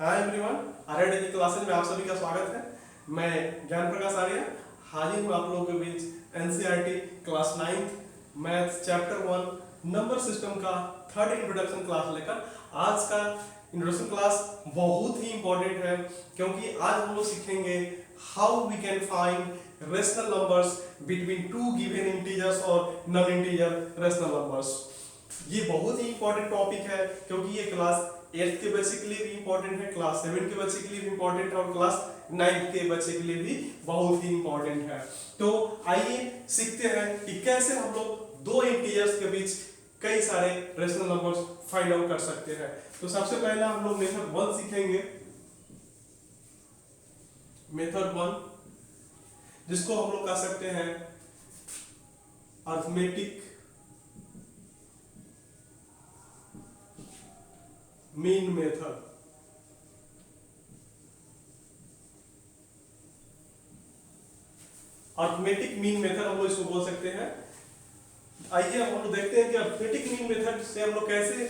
Hi everyone, Arya की classes में आप सभी का स्वागत है। मैं ज्ञान प्रकाश आर्य हाजिर हूँ आप लोगों के बीच NCERT class 9 math chapter 1 number system का थर्ड इंट्रोडक्शन क्लास लेकर। आज का इंट्रोडक्शन क्लास बहुत ही इंपॉर्टेंट है क्योंकि आज हम लोग सीखेंगे how we can find rational numbers between two given integers और नॉन इंटीजर रेशनल नंबर्स। ये बहुत ही इंपॉर्टेंट टॉपिक है क्योंकि ये क्लास 8th के बच्चे के लिए भी इंपॉर्टेंट है, क्लास 7 के बच्चे के लिए भी इंपॉर्टेंट है और क्लास 9th के बच्चे के लिए भी बहुत ही इंपॉर्टेंट है। तो आइए सीखते हैं कि कैसे हम लोग दो इंटीजर्स के बीच कई सारे रेशनल नंबर्स फाइंड आउट कर सकते हैं। तो सबसे पहला हम लोग मेथड 1 सीखेंगे। मेथड 1 जिसको हम लोग कह सकते हैं arithmetic mean method. Arithmetic mean method हम लोग इसको बोल सकते हैं। आइए हम लोग देखते हैं कि अरिथमेटिक मीन मेथड से हम लोग कैसे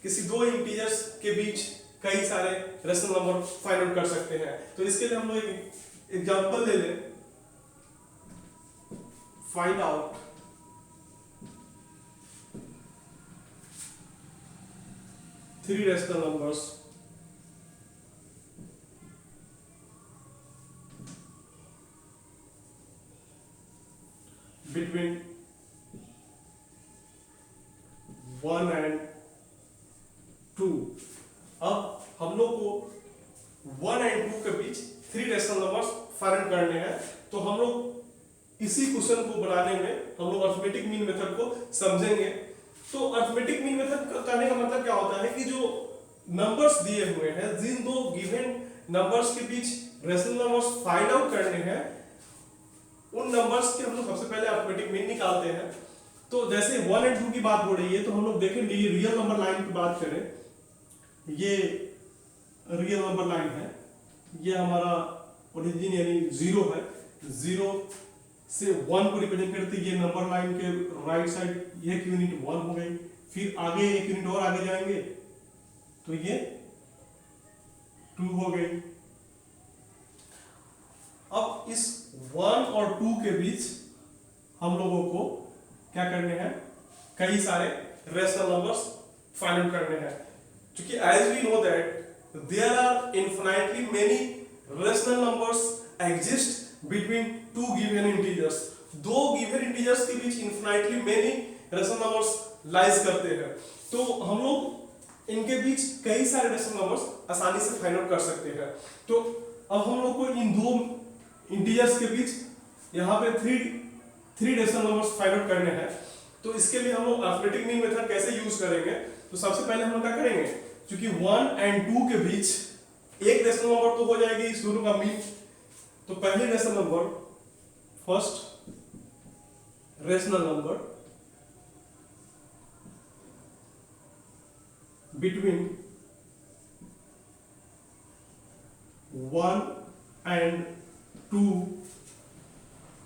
किसी दो इंटीजर्स के बीच कई सारे रेशनल नंबर फाइंड आउट कर सकते हैं। तो इसके लिए हम लोग एक एग्जांपल ले लें। Find out three rational numbers between 1 and 2। अब हम लोग को 1 and 2 के बीच थ्री रेशनल नंबर्स फाइंड करने हैं। तो हम लोग इसी क्वेश्चन को बनाने में हम लोग अरिथमेटिक मीन मेथड को समझेंगे। तो अरिथमेटिक मीन मेथड करने का मतलब क्या होता है कि जो नंबर्स दिए हुए हैं, जिन दो गिवन नंबर्स के बीच रेशनल नंबर्स फाइंड आउट करने हैं, उन नंबर्स के हम लोग सबसे पहले अरिथमेटिक मीन निकालते हैं। तो जैसे 1 और 2 की बात हो रही है तो हम लोग देखेंगे ये रियल नंबर लाइन की बात करें, ये रियल नंबर लाइन है, ये हमारा ओरिजिन यानी 0 है। 0 से 1 को रिप्रेजेंट करते ये नंबर लाइन के राइट साइड एक यूनिट 1 हो गई। फिर आगे एक यूनिट और आगे जाएंगे तो ये 2 हो गई। अब इस 1 और 2 के बीच हम लोगों को क्या करने हैं, कई सारे रेशनल नंबर्स फाइंड आउट करने हैं। क्योंकि as we know that there are infinitely many rational numbers exist between two given integers. दो गिवन इंटीजर्स के बीच infinitely many rational numbers lies करते हैं। तो हम लोग इनके बीच कई सारे रेशनल नंबर्स आसानी से फाइंड आउट कर सकते हैं। तो अब हम लोग को इन दो इंटीजर्स के बीच यहाँ पे three rational numbers find out करने हैं। तो इसके लिए हम लोग अरिथमेटिक मीन मेथड कैसे यूज करेंगे, तो सबसे पहले हम लोग क्या करेंगे, क्योंकि 1 और 2 के बीच एक रेशनल नंबर तो हो जाएगी इस दोनों का मीन। तो पहले rational number, first rational number between 1 and 2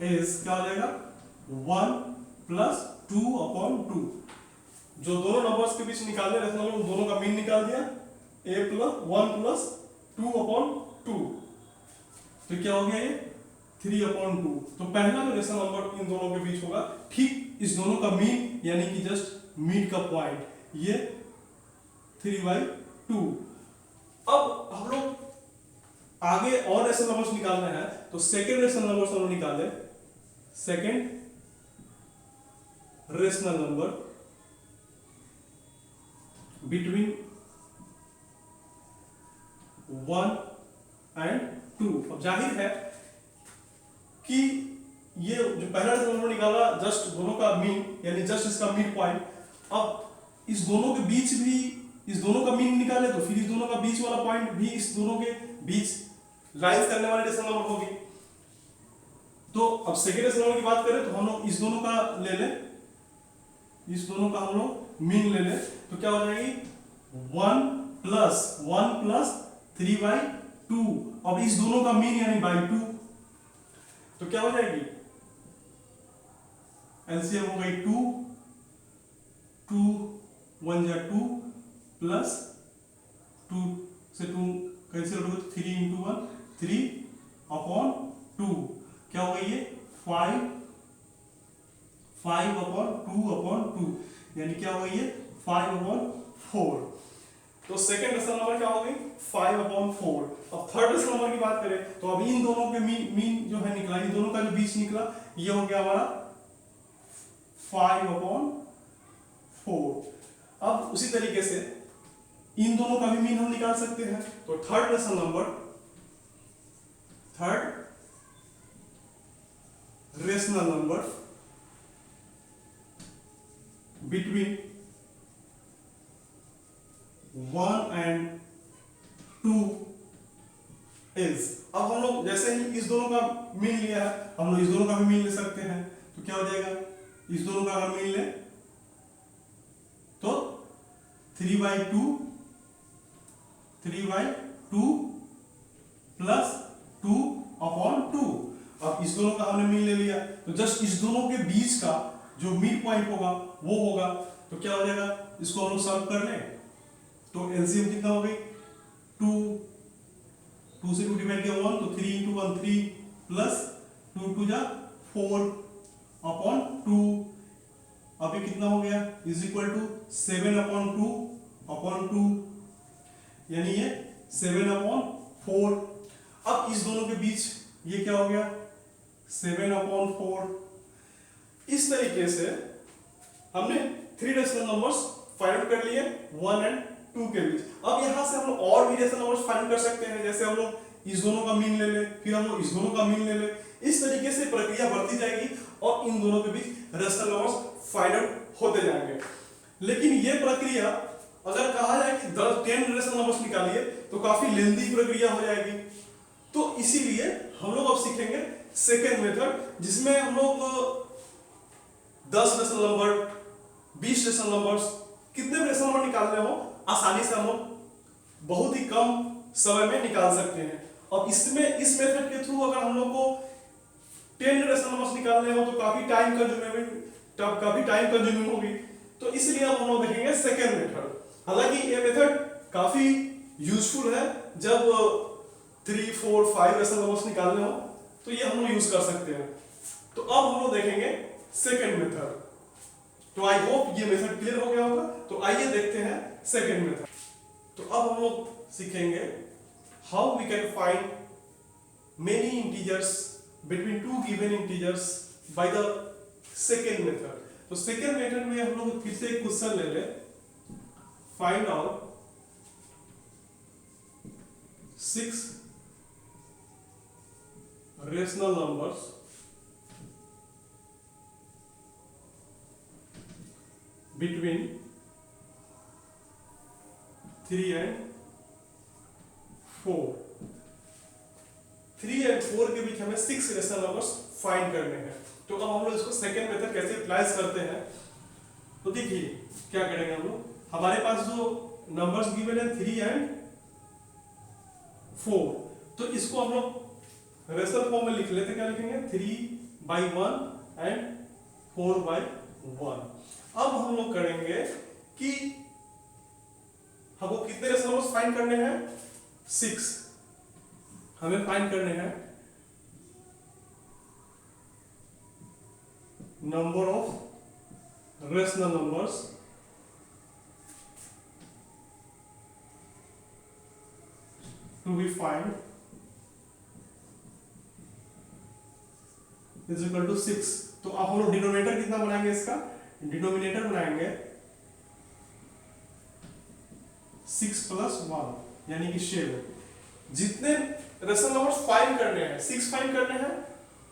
is क्या हो जाएगा 1 + 2/2। जो दोनों नंबर्स के बीच निकालने रेशनल नंबर उन दोनों का मीन निकाल दिया, a+1 + 2/2। तो क्या हो गया ये 3/2। तो पहला जो रेशनल नंबर इन दोनों के बीच होगा, ठीक इस दोनों का मीन यानी कि जस्ट मिड का पॉइंट, ये 3/2। अब हम लोग आगे और रेशनल नंबर्स निकालना है। तो सेकेंड रेशनल नंबर हम लोग निकाले, second rational number between 1 and 2। अब जाहिर है कि ये जो पहला रेशनल नंबर निकाला जस्ट दोनों का मीन यानी जस्ट इसका मिड पॉइंट। अब इस दोनों के बीच भी इस दोनों का मीन निकाले तो फिर इस दोनों का बीच वाला पॉइंट भी इस दोनों के बीच लाइज करने वाली रेशनल नंबर होगी। तो अब सेकेंड रेशनल नंबर की बात करें तो हम लोग इस दोनों का ले लें, इस दोनों का हम लोग मीन ले लें। तो क्या हो जाएगी 1 + 1 + 3/2। अब इस दोनों का मीन यानी /2। तो क्या हो जाएगी एलसीएम हो गई 2 2 1 जा 2 प्लस 2 से 2 कैसे लोगे तो 3 इंटू 1 3/2 क्या होगा ये 5/2 यानी क्या होगा ये 5/4। तो सेकंड रेशनल नंबर क्या हो गई 5/4। अब थर्ड रेशनल नंबर की बात करें तो अब इन दोनों के मीन जो है निकला, इन दोनों का जो बीच निकला ये हो गया हमारा 5/4। अब उसी तरीके से इन दोनों का भी मीन हम निकाल सकते हैं। तो third rational number between 1 and 2 is, अब हम लोग जैसे ही इस दोनों का मीन लिया है हम लोग इस दोनों का भी मीन ले सकते हैं। तो क्या हो जाएगा, इस दोनों का अगर मीन ले तो 3/2 प्लस 2/2। अब इस दोनों का हमने मीन ले लिया तो जस्ट इस दोनों के बीच का जो मिड पॉइंट होगा वो होगा। तो क्या हो जाएगा, इसको हम लोग सॉल्व कर लें तो एलसीएम कितना हो गई 2 से 2 डिवाइड किया 1 तो 3 इंटू 1 3 प्लस 2 2 जा 4/2। अभी कितना हो गया इज इक्वल टू 7/2 यानी ये 7/4। अब इस दोनों के बीच ये क्या हो गया 7/4। इस तरीके से हमने 3 रेशनल नंबर्स फाइंड आउट कर लिए 1 and 2 के बीच। अब यहां से हम लोग और भी रेशनल नंबर्स फाइंड कर सकते हैं, जैसे हम लोग इस दोनों का मीन ले ले, फिर हम लोग इस दोनों का मीन ले ले। इस तरीके से प्रक्रिया बढ़ती जाएगी और इन दोनों के बीच रेशनल नंबर्स फाइंड आउट होते जाएंगे। लेकिन ये प्रक्रिया अगर कहा जाए कि 10 रेशनल नंबर्स निकालिए तो काफी लेंथी प्रक्रिया हो जाएगी। तो इसीलिए हम लोग अब सीखेंगे सेकेंड मेथड, जिसमें हम लोग 10 रेशनल नंबर 20 रेशनल नंबर्स कितने भी रेशनल नंबर निकालने हो आसानी से हम लोग बहुत ही कम समय में निकाल सकते हैं। अब इसमें इस मेथड के थ्रू अगर हम लोग को 10 रेशनल नंबर्स निकालने हो तो काफी टाइम कंज्यूमिंग होगी। तो इसलिए अब हम लोग देखेंगे सेकेंड मेथड। हालांकि ये मेथड काफी यूजफुल है जब 3 4 5 रेशनल नंबर्स निकालने हो तो ये हम लोग यूज कर सकते हैं। तो अब हम लोग देखेंगे सेकेंड मेथड। तो आई होप ये मेथड क्लियर हो गया होगा। तो आइए देखते हैं सेकेंड मेथड। तो अब हम लोग सीखेंगे how we can find many integers between 2 given integers by the second method. तो सेकेंड मेथड में हम लोग फिर से एक क्वेश्चन ले ले, find out 6 rational numbers between 3 and 4। 3 and 4 के बीच हमें 6 रेशनल नंबर्स फाइंड करने हैं। तो अब हम लोग इसको सेकेंड मेथड कैसे अप्लाई करते हैं, तो देखिए क्या करेंगे हम लोग। हमारे पास जो नंबर्स गिवन है 3 and 4, तो इसको हम लोग रेशनल फॉर्म में लिख लेते। क्या लिखेंगे 3/1 and 4/1। अब हम लोग करेंगे कि हमको कितने रेशनल नंबर्स फाइंड करने हैं 6। हमें फाइंड करने हैं number of rational numbers to be find is equal to 6। तो अब हम लोग डिनोमिनेटर कितना बनाएंगे, इसका डिनोमिनेटर बनाएंगे 6 + 1 यानी कि 7। जितने रेशनल नंबर्स फाइंड करने हैं 6 फाइंड करने हैं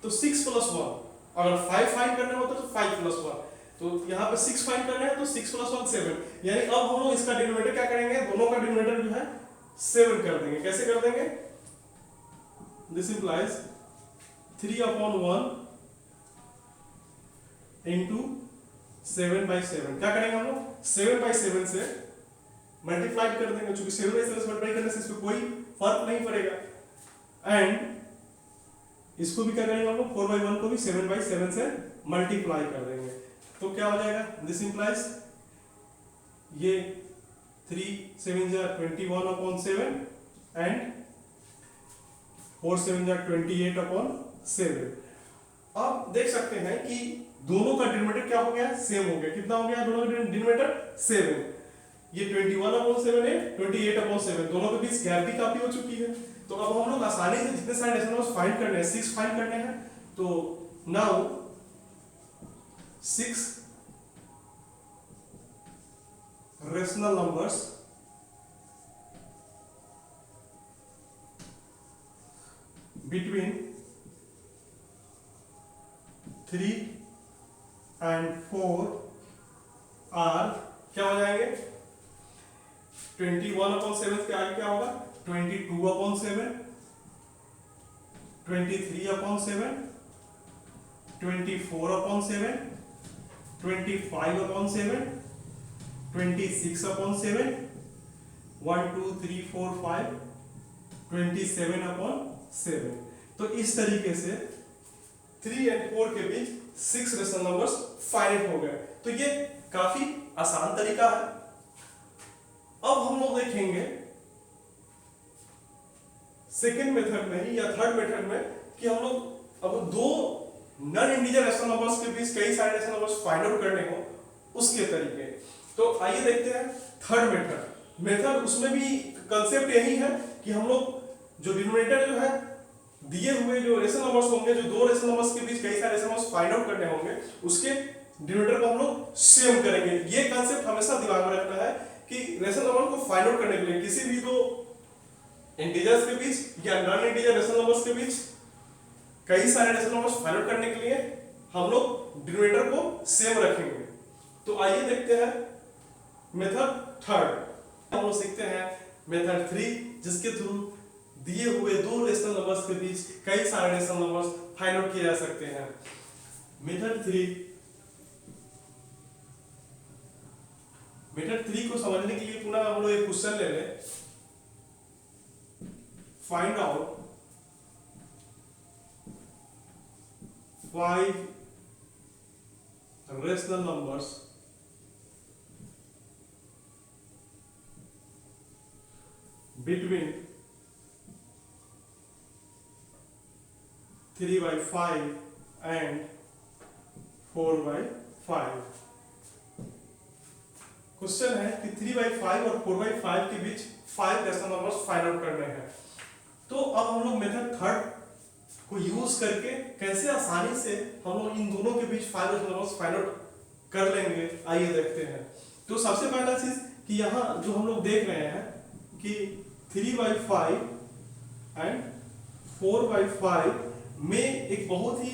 तो 6 + 1, अगर 5 फाइंड करने होता तो 5 + 1। तो यहाँ पे 6 फाइंड करने हैं तो 6 + 1 7। यानी अब हम लोग इसका डिनोमिनेटर क्या करेंगे, दोनों का डिनोमिनेटर जो है 7 कर देंगे। कैसे कर देंगे, दिस इंप्लाइज 3/1 into 7/7। क्या करेंगे हम लोग 7/7 से मल्टीप्लाई कर देंगे, क्योंकि 7/7 से मल्टीप्लाई करने से इस पे कोई फर्क नहीं पड़ेगा। एंड इसको भी क्या करेंगे हम लोग 4/1 को भी 7/7 से मल्टीप्लाई कर देंगे। तो क्या हो जाएगा, दिस इंप्लाइज ये 3 7 21/7 एंड 4 7 जा 28/7। अब देख सकते हैं कि दोनों का डिनोमिनेटर क्या हो गया, सेम हो गया। कितना हो गया दोनों का डिनोमिनेटर, 7। ये 21/7 है, 28/7, दोनों के बीच गैप भी काफी हो चुकी है। तो अब हम लोग आसानी से जितने सारे रेशनल नंबर्स फाइंड करने हैं, 6 फाइंड करने हैं। तो now 6 rational numbers between 3 and 4 are क्या हो जाएंगे, 21/7 के आगे क्या होगा, 22/7, 23/7, 24/7, 25/7, 26/7, 1 2 3 4 5, 27/7। तो इस तरीके से 3 और 4 के बीच 6 रेशनल नंबर्स फाइंड हो गए। तो ये काफी आसान तरीका है। अब हम लोग देखेंगे सेकेंड मेथड में या थर्ड मेथड में कि हम लोग अब दो नॉन इंटीजर रेशनल नंबर्स के बीच कई सारे रेशनल नंबर्स फाइंड आउट करने हो उसके तरीके। तो आइए देखते हैं थर्ड मेथड उसमें भी कंसेप्ट यही है कि हम लोग जो डिनोमिनेटर जो है दिए हुए जो रेशनल नंबर्स होंगे, जो दो रेशनल नंबर्स के बीच कई सारे रेशनल नंबर्स फाइंड आउट करने होंगे, उसके डिनोमिनेटर को हम लोग सेम करेंगे। ये कंसेप्ट हमेशा दिमाग में रखना है कि रेशनल नंबर को फाइंड आउट करने के लिए किसी भी दो इंटीजर्स के बीच या नॉन इंटीजर रेशनल नंबर्स के बीच कई सारे रेशनल नंबर्स फाइंड आउट करने के लिए हम लोग डिनोमिनेटर को सेम रखेंगे। तो आइए देखते हैं मेथड थर्ड। हम लोग सीखते हैं मेथड 3 जिसके थ्रू दिए हुए दो रेशनल नंबर्स के बीच कई सारे रेशनल नंबर्स फाइंड आउट किए जा सकते हैं। मेथड 3 को समझने के लिए पुनः हम लोग एक क्वेश्चन ले लें। Find out 5 rational numbers between 3/5 and 4/5। Question है कि 3/5 और 4/5 के बीच 5 रेशनल नंबर्स फाइंड आउट करने हैं। तो अब हम लोग मेथड थर्ड को यूज करके कैसे आसानी से हम लोग इन दोनों के बीच 5 रेशनल नंबर्स फाइंड आउट कर लेंगे, आइए देखते हैं। तो सबसे पहला चीज कि यहाँ जो हम लोग देख रहे हैं कि 3/5 एंड 4/5 में एक बहुत ही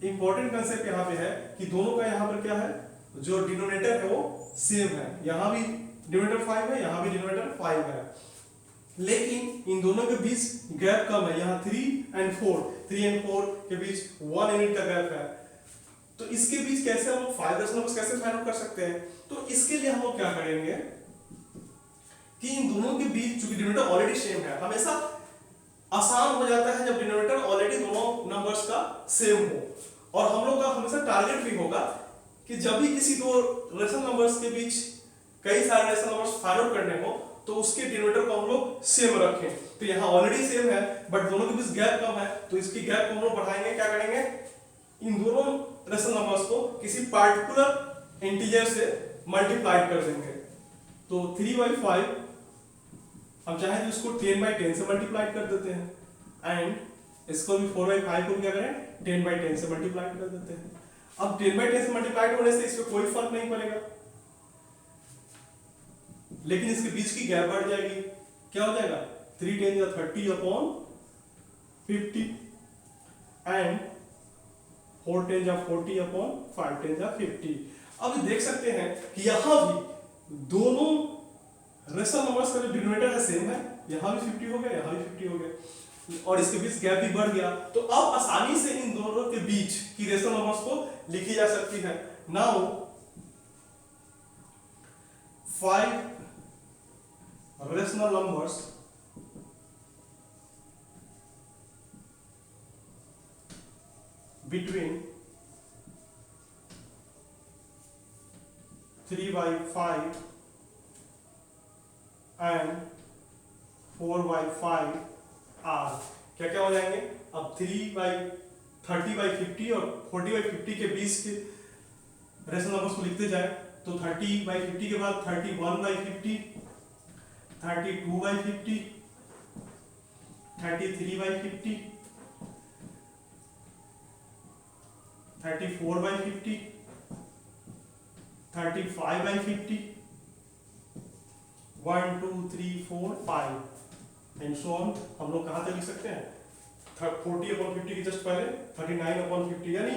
इंपॉर्टेंट कंसेप्ट यहाँ पे है कि दोनों का यहाँ पर क्या है, जो डिनोमिनेटर है वो सेम है। यहाँ भी डिनोमिनेटर 5 है, यहाँ भी डिनोमिनेटर 5 है, लेकिन इन दोनों के बीच गैप कम है। यहाँ 3 and 4 के बीच 1 यूनिट का गैप है। तो इसके बीच कैसे हम लोग 5 रेशनल नंबर्स कैसे फाइंड आउट कर सकते हैं? तो इसके लिए हम लोग क्या करेंगे कि इन दोनों के बीच चूंकि डिनोमिनेटर ऑलरेडी सेम है, हमेशा आसान हो जाता है जब डिनोमिनेटर ऑलरेडी दोनों नंबर्स का सेम हो। और हम लोग का हमेशा टारगेट भी होगा कि जब भी किसी दो रेशनल नंबर्स के बीच कई सारे रेशनल नंबर्स फाइंड आउट करने हो तो उसके डिनोमिनेटर को हम लोग सेम रखें। तो यहाँ ऑलरेडी सेम है बट दोनों के बीच गैप कम है, तो इसकी गैप को हम लोग बढ़ाएंगे। क्या करेंगे, इन दोनों रेशनल नंबर्स को किसी पार्टिकुलर इंटीजर से मल्टीप्लाई कर देंगे। तो 3/5 हम चाहे तो इसको 10/10 से मल्टीप्लाई कर देते हैं एंड इसको भी 4/5 को क्या करें 10/10 से मल्टीप्लाई कर देते हैं। अब 10/10 से मल्टीप्लाई होने से इसमें कोई फर्क नहीं पड़ेगा, लेकिन इसके बीच की गैप बढ़ जाएगी। क्या हो जाएगा 3 10 या 30/50 एंड 4 10 या 40/5 10 या 50। अब देख सकते हैं कि यहां भी दोनों रेशनल नंबर्स का जो डिनोमिनेटर है सेम है, यहां भी 50 हो गया, यहां भी 50 हो गया और इसके बीच गैप भी बढ़ गया। तो अब आसानी से इन दोनों के बीच की रेशनल नंबर्स को लिखी जा सकती है। Now 5 rational numbers between 3/5 and 4/5 r। क्या क्या हो जाएंगे अब 3/30/50 और 40/50 के बीच के रेशनल नंबर्स को लिखते जाए तो 30/50 के बाद 31/50, 32/50, 33/50, 34/50, 35/50, 1 2 3 4 5 एंड सो ऑन। हम लोग कहाँ तक लिख सकते हैं 40/50 के जस्ट पहले 39/50, यानी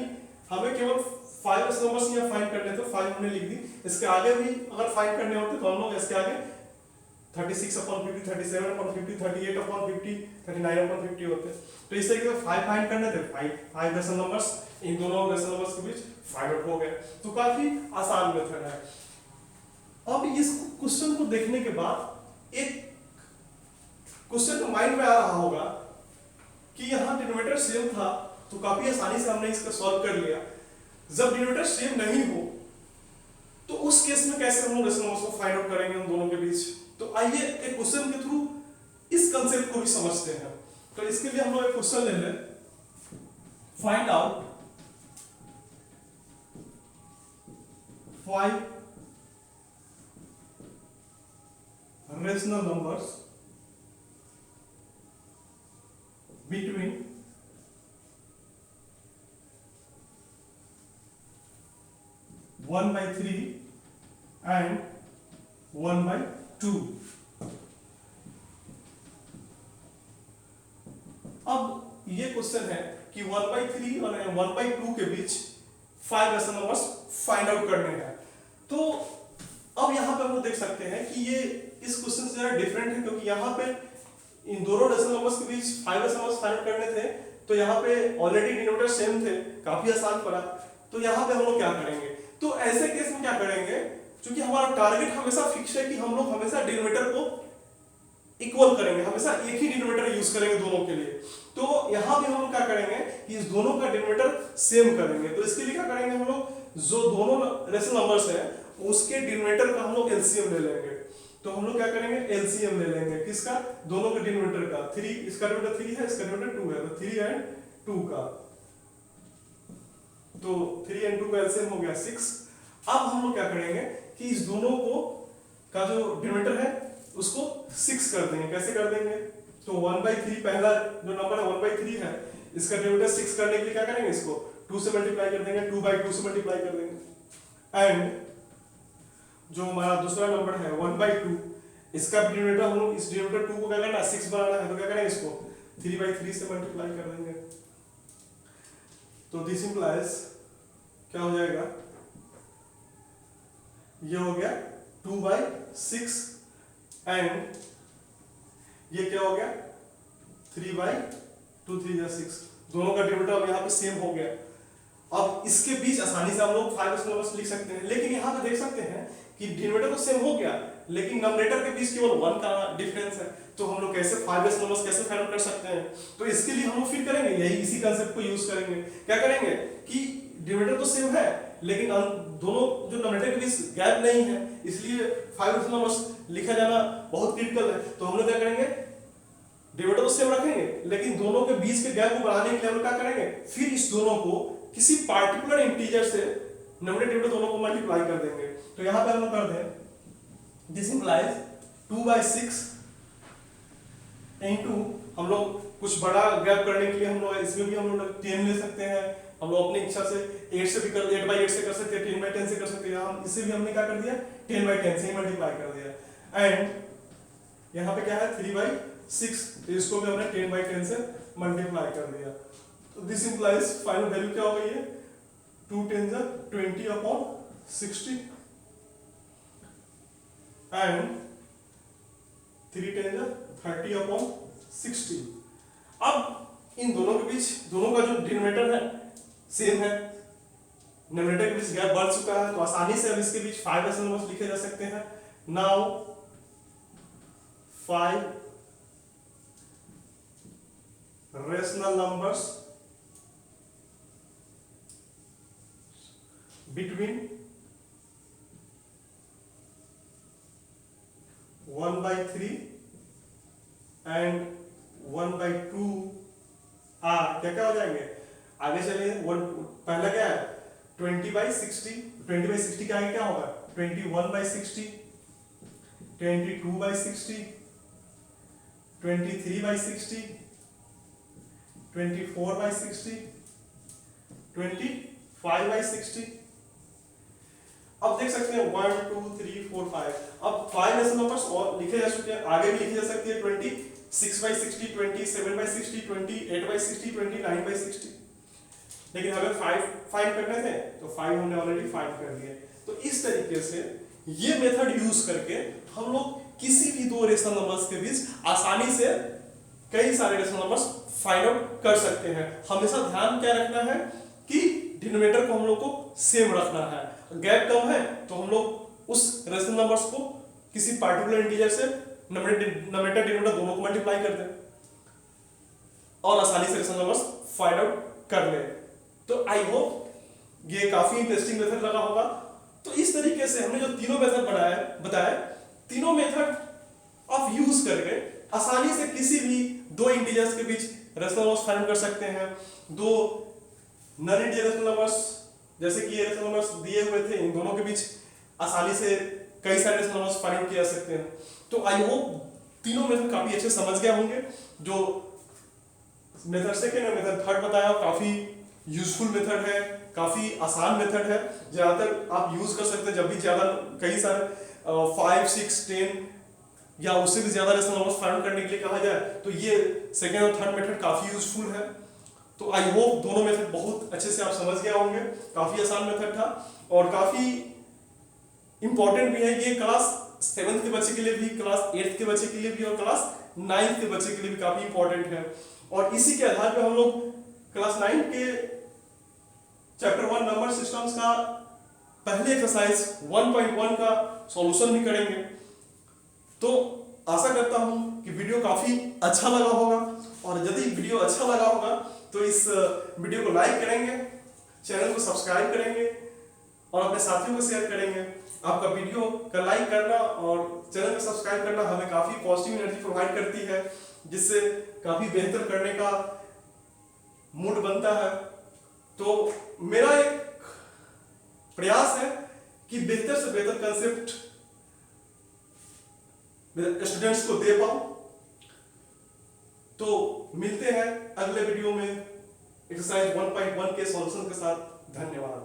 हमें केवल 5 नंबर्स यहाँ फाइंड करने थे, 5 हमने लिख दी। इसके आगे भी अगर फाइंड करने होते तो हम लोग इसके आगे 36/50, 37/50, 38/50, 39/50 होते। तो इस तरीके से 5 फाइंड करने थे, 5 रेशनल नंबर्स, इन दोनों रेशनल नंबर्स के बीच फाइंड आउट हो गए। तो काफी आसान मेथड है। अब इस क्वेश्चन को देखने के बाद एक क्वेश्चन तो माइंड में आ रहा होगा कि यहाँ डिनोमिनेटर सेम था तो काफी आसानी से हमने इसका सॉल्व कर लिया। जब डिनोमिनेटर सेम नहीं हो तो उस केस में कैसे हम लोग रेशनल नंबर्स को फाइंड आउट करेंगे उन दोनों के बीच। तो आइए एक क्वेश्चन के थ्रू इस कंसेप्ट को भी समझते हैं। तो इसके लिए हम लोग एक क्वेश्चन ले लें, find out 5 rational numbers between 1/3 and 1/2। अब ये क्वेश्चन है कि 1/3 और 1/2 के बीच 5 रेशनल नंबर्स फाइंड आउट करने हैं। तो अब यहाँ पे हम लोग देख सकते हैं कि ये इस क्वेश्चन से जरा डिफरेंट है, क्योंकि यहाँ पे इन दोनों रेशनल नंबर्स के बीच 5 रेशनल नंबर्स फाइंड आउट करने थे, तो यहाँ पे ऑलरेडी डिनोमिनेटर सेम थे, काफी आसान पड़ा। तो यहाँ पे हम लोग क्या करेंगे, तो ऐसे केस में क्या करेंगे, क्योंकि हमारा टारगेट हमेशा फिक्स है कि हम लोग हमेशा डिनोमिनेटर को इक्वल करेंगे, हमेशा एक ही डिनोमिनेटर यूज करेंगे दोनों के लिए। तो यहाँ भी हम लोग क्या करेंगे कि इस दोनों का डिनोमिनेटर सेम करेंगे। तो इसके लिए क्या करेंगे, हम लोग जो दोनों रेशनल नंबर्स हैं उसके डिनोमिनेटर का हम लोग एलसीएम ले लेंगे। तो हम लोग क्या करेंगे, एलसीएम ले लेंगे किसका, दोनों के डिनोमिनेटर का। 3 इसका डिनोमिनेटर 3 है, इसका डिनोमिनेटर 2 है, तो 3 एंड 2 का, तो 3 एंड 2 का एलसीएम हो गया 6। अब हम लोग क्या करेंगे कि इस दोनों को का जो डिनोमिनेटर है उसको 6 कर देंगे। कैसे कर देंगे, तो 1/3 पहला जो नंबर है 1/3 है, इसका डिनोमिनेटर 6 करने के लिए क्या करेंगे, इसको 2 से मल्टीप्लाई कर देंगे, 2/2 से मल्टीप्लाई कर देंगे। एंड जो हमारा दूसरा नंबर है 1/2, इसका डिनोमिनेटर हम लोग इस डिनोमिनेटर 2 को क्या करना है 6 बनाना है, तो क्या करेंगे, इसको 3/3 से मल्टीप्लाई कर देंगे। तो दिस इंप्लाइज क्या हो जाएगा, ये हो गया 2/6 एंड ये क्या हो गया 3/2, 3 या 6, दोनों का डिनोमिनेटर अब यहाँ पे सेम हो गया। अब इसके बीच आसानी से हम लोग 5 रेशनल नंबर्स लिख सकते हैं, लेकिन यहाँ पे देख सकते हैं कि डिनोमिनेटर तो सेम हो गया लेकिन नंबरेटर के बीच केवल 1 का डिफरेंस है। तो हम लोग कैसे 5 रेशनल नंबर्स कैसे फाइंड आउट कर सकते हैं, तो इसके लिए हम लोग फिर करेंगे यही इसी कांसेप्ट को यूज करेंगे। क्या करेंगे कि डिनोमिनेटर तो सेम है लेकिन दोनों जो नंबरेटर के बीच गैप नहीं है, इसलिए 5 रेशनल नंबर्स लिखा जाना बहुत क्रिटिकल है। तो हम लोग क्या करेंगे, डिनोमिनेटर तो सेम रखेंगे लेकिन दोनों के बीच के गैप को बढ़ाने के लिए हम लोग क्या करेंगे, फिर इस दोनों को किसी पार्टिकुलर इंटीजर से नंबरेटर दोनों को मल्टीप्लाई कर देंगे। तो यहां पे हम लोग कर दें, दिस इंप्लाइज 2/6 इनटू, हम लोग कुछ बड़ा गैप करने के लिए हम लोग इसमें भी हम लोग 10 ले सकते हैं, हम लोग अपनी इच्छा से 8 से भी कर 8/8 से कर सकते हैं, 10/10 से कर सकते हैं। हम इसे भी हमने क्या कर दिया 10/10 से ही मल्टीप्लाई कर दिया। एंड यहाँ पे क्या है 3/6, तो इसको भी हमने 10/10 से मल्टीप्लाई कर दिया। तो दिस इंप्लाइज फाइनल वैल्यू क्या हो गई है, 2 10 20/60 एंड 3 10 30/60। अब इन दोनों के बीच दोनों का जो डिनोमिनेटर है सेम है, न्यूमरेटर के बीच गैप बढ़ चुका है, तो आसानी से अब इसके बीच 5 रेशनल नंबर्स लिखे जा सकते हैं। Now 5 rational numbers between 1/3 1/2 r क्या हो जाएंगे, आगे चलिए। पहला क्या है 20/60, 20/60 के आगे क्या होगा 21/60, 22/60, 23/60, 24/60, 25/60। अब देख सकते हैं 1 2 3 4 5, अब 5 रेशनल नंबर्स और लिखे जा चुके हैं, आगे भी लिखी जा सकती है 26/60, 27/60, 28/60, 29/60। लेकिन हमें 5 फाइंड करने थे तो 5 हमने ऑलरेडी फाइंड कर दिए। तो इस तरीके से ये मेथड यूज करके हम लोग किसी भी दो रेशनल नंबर्स के बीच आसानी से कई सारे रेशनल नंबर्स फाइंड आउट कर सकते हैं। हमेशा ध्यान क्या रखना है कि डिनोमिनेटर को हम लोग को सेम रखना है, गैप कम है तो हम लोग उस रेशनल नंबर्स को किसी पार्टिकुलर इंटीजर से नंबरेटर डिनोमिनेटर दोनों को मल्टीप्लाई कर दें और आसानी से रेशनल नंबर्स फाइंड आउट कर ले। तो आई होप ये काफी इंटरेस्टिंग मेथड लगा होगा। तो इस तरीके से हमने जो तीनों मेथड बताया, तीनों मेथड आप यूज करके आसानी से किसी भी दो इंटीजर्स के बीच रेशनल नंबर्स फाइंड कर सकते हैं। दो नॉन इंटीजर रेशनल नंबर्स जैसे कि ये रेशनल नंबर्स दिए हुए थे, इन दोनों के बीच आसानी से कई सारे रेशनल नंबर्स फाइंड किए जा सकते हैं। तो आई होप तीनों मेथड काफी अच्छे समझ गए होंगे। जो मेथड सेकंड और मेथड थर्ड बताया काफी यूजफुल मेथड है, काफी आसान मेथड है, ज्यादातर आप यूज कर सकते हैं जब भी ज्यादा कई सारे 5 6 10 या उससे भी ज्यादा रेशनल नंबर्स फाइंड करने के लिए कहा जाए तो ये सेकंड और थर्ड मेथड काफी यूजफुल है। तो आई होप दोनों मेथड बहुत अच्छे से आप समझ गए होंगे। काफी आसान मेथड था और काफी इंपॉर्टेंट भी है। ये क्लास 7th के बच्चे के लिए भी, क्लास 8th के बच्चे के लिए भी और क्लास 9th के बच्चे के लिए भी काफी इंपॉर्टेंट है। और इसी के आधार पर हम लोग क्लास 9 के चैप्टर 1 नंबर सिस्टम्स का पहले एक्सरसाइज 1.1 का सॉल्यूशन भी करेंगे। तो आशा करता हूं कि वीडियो काफी अच्छा लगा होगा, और यदि वीडियो अच्छा लगा होगा तो इस वीडियो को लाइक करेंगे, चैनल को सब्सक्राइब करेंगे और अपने साथियों को शेयर करेंगे। आपका वीडियो का लाइक करना और चैनल को सब्सक्राइब करना हमें काफी पॉजिटिव एनर्जी प्रोवाइड करती है, जिससे काफी बेहतर करने का मूड बनता है। तो मेरा एक प्रयास है कि बेहतर से बेहतर कंसेप्ट स्टूडेंट्स को दे पाऊं। तो मिलते हैं अगले वीडियो में एक्सरसाइज 1.1 के सॉल्यूशन के साथ। धन्यवाद।